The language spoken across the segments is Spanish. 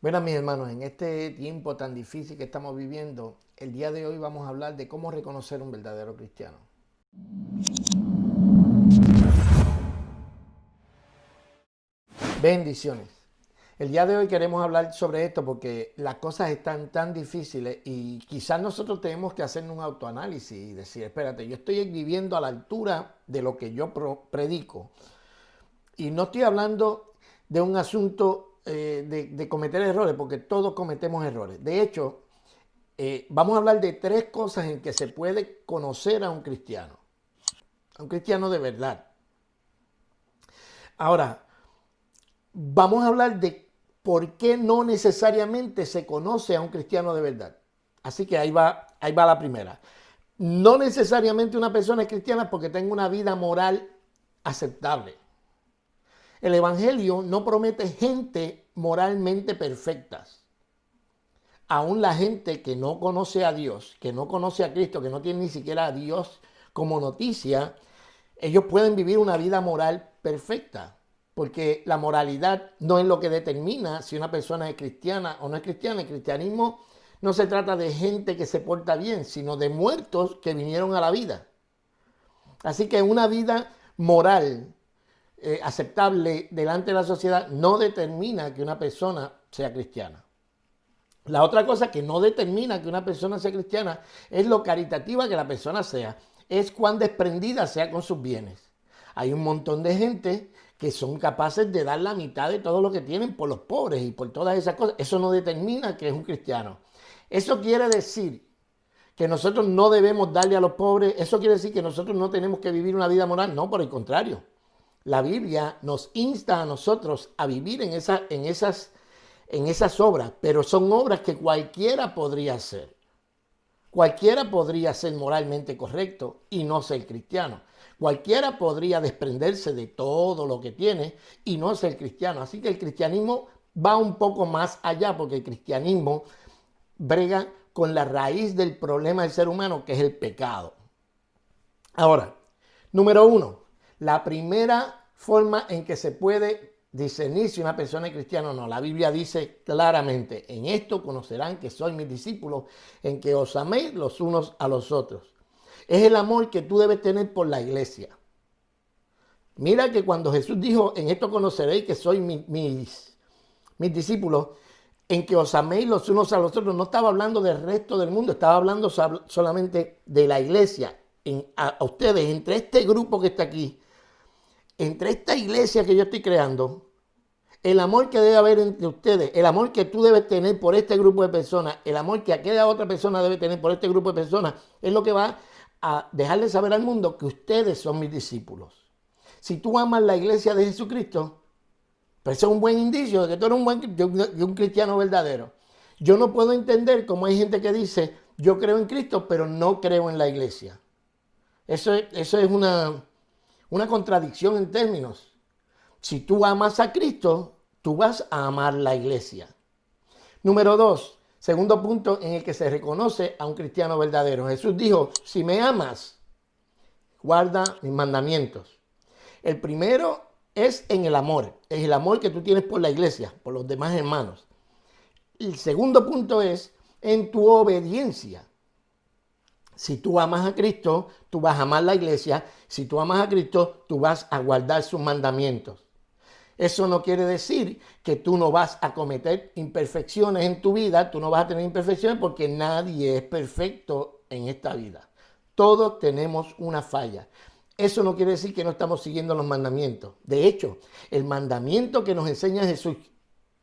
Bueno, mis hermanos, en este tiempo tan difícil que estamos viviendo, el día de hoy vamos a hablar de cómo reconocer un verdadero cristiano. Bendiciones. El día de hoy queremos hablar sobre esto porque las cosas están tan difíciles y quizás nosotros tenemos que hacer un autoanálisis y decir, espérate, yo estoy viviendo a la altura de lo que yo predico. Y no estoy hablando de un asunto de cometer errores, porque todos cometemos errores. De hecho, vamos a hablar de tres cosas en que se puede conocer a un cristiano de verdad. Ahora, vamos a hablar de por qué no necesariamente se conoce a un cristiano de verdad. Así que ahí va la primera. No necesariamente una persona es cristiana porque tenga una vida moral aceptable. El Evangelio no promete gente moralmente perfectas. Aún la gente que no conoce a Dios, que no conoce a Cristo, que no tiene ni siquiera a Dios como noticia, ellos pueden vivir una vida moral perfecta. Porque la moralidad no es lo que determina si una persona es cristiana o no es cristiana. El cristianismo no se trata de gente que se porta bien, sino de muertos que vinieron a la vida. Así que una vida moral aceptable delante de la sociedad no determina que una persona sea cristiana. La otra cosa que no determina que una persona sea cristiana es lo caritativa que la persona sea, es cuán desprendida sea con sus bienes. Hay un montón de gente que son capaces de dar la mitad de todo lo que tienen por los pobres y por todas esas cosas. Eso no determina que es un cristiano. Eso quiere decir que nosotros no debemos darle a los pobres. Eso quiere decir que nosotros no tenemos que vivir una vida moral. No, por el contrario. La Biblia nos insta a nosotros a vivir en esas obras, pero son obras que cualquiera podría hacer. Cualquiera podría ser moralmente correcto y no ser cristiano. Cualquiera podría desprenderse de todo lo que tiene y no ser cristiano. Así que el cristianismo va un poco más allá, porque el cristianismo brega con la raíz del problema del ser humano, que es el pecado. Ahora, número uno, la primera forma en que se puede discernir si una persona es cristiana o no. La Biblia dice claramente, en esto conocerán que sois mis discípulos, en que os améis los unos a los otros. Es el amor que tú debes tener por la iglesia. Mira que cuando Jesús dijo, en esto conoceréis que sois mis discípulos, en que os améis los unos a los otros, no estaba hablando del resto del mundo, estaba hablando solamente de la iglesia, a ustedes, entre este grupo que está aquí, entre esta iglesia que yo estoy creando, el amor que debe haber entre ustedes, el amor que tú debes tener por este grupo de personas, el amor que aquella otra persona debe tener por este grupo de personas, es lo que va a dejarle saber al mundo que ustedes son mis discípulos. Si tú amas la iglesia de Jesucristo, pues eso es un buen indicio de que tú eres un cristiano verdadero. Yo no puedo entender cómo hay gente que dice, yo creo en Cristo, pero no creo en la iglesia. Eso es una contradicción en términos. Si tú amas a Cristo, tú vas a amar la iglesia. Número dos, segundo punto en el que se reconoce a un cristiano verdadero. Jesús dijo, si me amas, guarda mis mandamientos. El primero es en el amor. Es el amor que tú tienes por la iglesia, por los demás hermanos. El segundo punto es en tu obediencia. Si tú amas a Cristo, tú vas a amar la iglesia. Si tú amas a Cristo, tú vas a guardar sus mandamientos. Eso no quiere decir que tú no vas a cometer imperfecciones en tu vida, tú no vas a tener imperfecciones porque nadie es perfecto en esta vida. Todos tenemos una falla. Eso no quiere decir que no estamos siguiendo los mandamientos. De hecho, el mandamiento que nos enseña Jesús,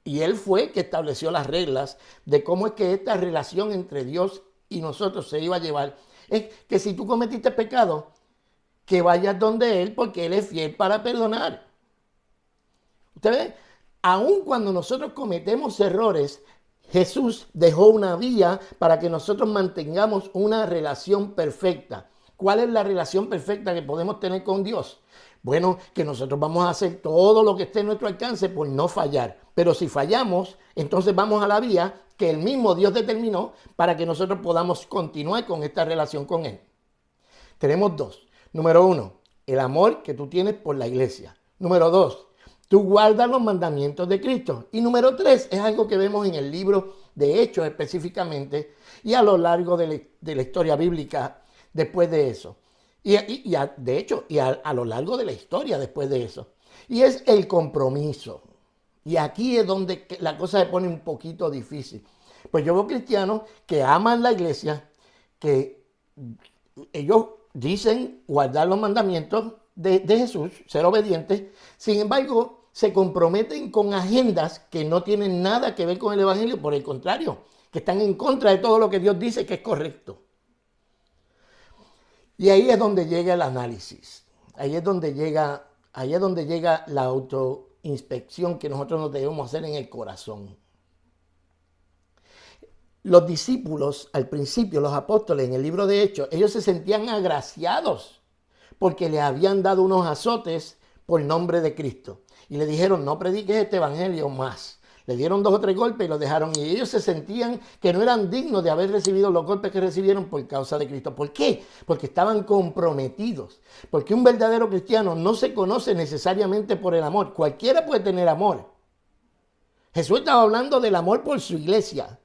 y Él fue que estableció las reglas de cómo es que esta relación entre Dios y nosotros se iba a llevar, es que si tú cometiste pecado, que vayas donde Él porque Él es fiel para perdonar. Usted ve, aun cuando nosotros cometemos errores, Jesús dejó una vía para que nosotros mantengamos una relación perfecta. ¿Cuál es la relación perfecta que podemos tener con Dios? Bueno, que nosotros vamos a hacer todo lo que esté en nuestro alcance por no fallar. Pero si fallamos, entonces vamos a la vía que el mismo Dios determinó para que nosotros podamos continuar con esta relación con Él. Tenemos dos. Número uno, el amor que tú tienes por la iglesia. Número dos, tú guardas los mandamientos de Cristo. Y número 3 es algo que vemos en el libro de Hechos específicamente y a lo largo de la historia bíblica después de eso. De hecho, a lo largo de la historia después de eso. Y es el compromiso. Y aquí es donde la cosa se pone un poquito difícil. Pues yo veo cristianos que aman la iglesia, que ellos dicen guardar los mandamientos de Jesús, ser obedientes. Sin embargo, se comprometen con agendas que no tienen nada que ver con el evangelio, por el contrario, que están en contra de todo lo que Dios dice que es correcto. Y ahí es donde llega el análisis. Ahí es donde llega la autoinspección que nosotros nos debemos hacer en el corazón. Los discípulos, al principio, los apóstoles, en el libro de Hechos, ellos se sentían agraciados porque le habían dado unos azotes por nombre de Cristo. Y le dijeron, no prediques este evangelio más. Le dieron 2 o 3 golpes y los dejaron. Y ellos se sentían que no eran dignos de haber recibido los golpes que recibieron por causa de Cristo. ¿Por qué? Porque estaban comprometidos. Porque un verdadero cristiano no se conoce necesariamente por el amor. Cualquiera puede tener amor. Jesús estaba hablando del amor por su iglesia.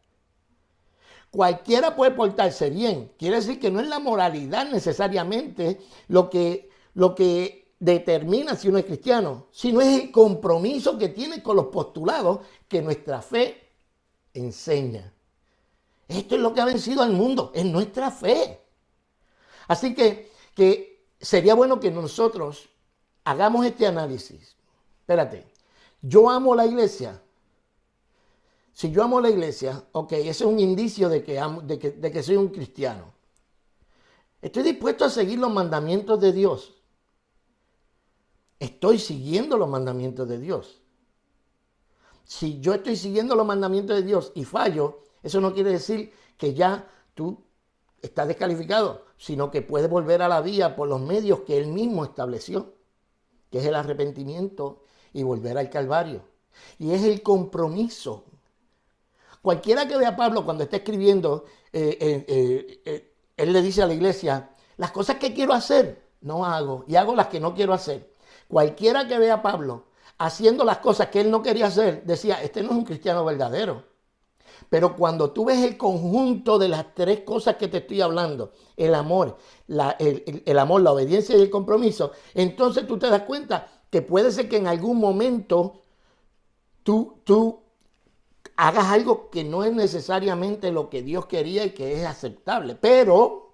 Cualquiera puede portarse bien. Quiere decir que no es la moralidad necesariamente lo que determina si uno es cristiano, sino es el compromiso que tiene con los postulados que nuestra fe enseña. Esto es lo que ha vencido al mundo, es nuestra fe. Así que sería bueno que nosotros hagamos este análisis. Espérate, yo amo la iglesia. Si yo amo la iglesia, ok, ese es un indicio de que soy un cristiano. Estoy dispuesto a seguir los mandamientos de Dios. Estoy siguiendo los mandamientos de Dios. Si yo estoy siguiendo los mandamientos de Dios y fallo, eso no quiere decir que ya tú estás descalificado, sino que puedes volver a la vía por los medios que Él mismo estableció, que es el arrepentimiento y volver al Calvario. Y es el compromiso. Cualquiera que vea a Pablo cuando está escribiendo, él le dice a la iglesia, las cosas que quiero hacer, no hago, y hago las que no quiero hacer. Cualquiera que vea a Pablo haciendo las cosas que él no quería hacer, decía, este no es un cristiano verdadero. Pero cuando tú ves el conjunto de las 3 cosas que te estoy hablando, el amor, la obediencia y el compromiso, entonces tú te das cuenta que puede ser que en algún momento tú hagas algo que no es necesariamente lo que Dios quería y que es aceptable, pero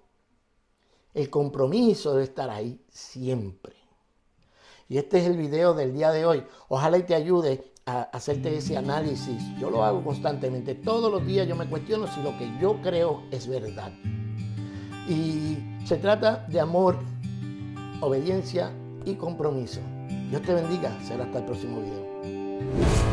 el compromiso debe estar ahí siempre. Y este es el video del día de hoy. Ojalá y te ayude a hacerte ese análisis. Yo lo hago constantemente. Todos los días yo me cuestiono si lo que yo creo es verdad. Y se trata de amor, obediencia y compromiso. Dios te bendiga. Será hasta el próximo video.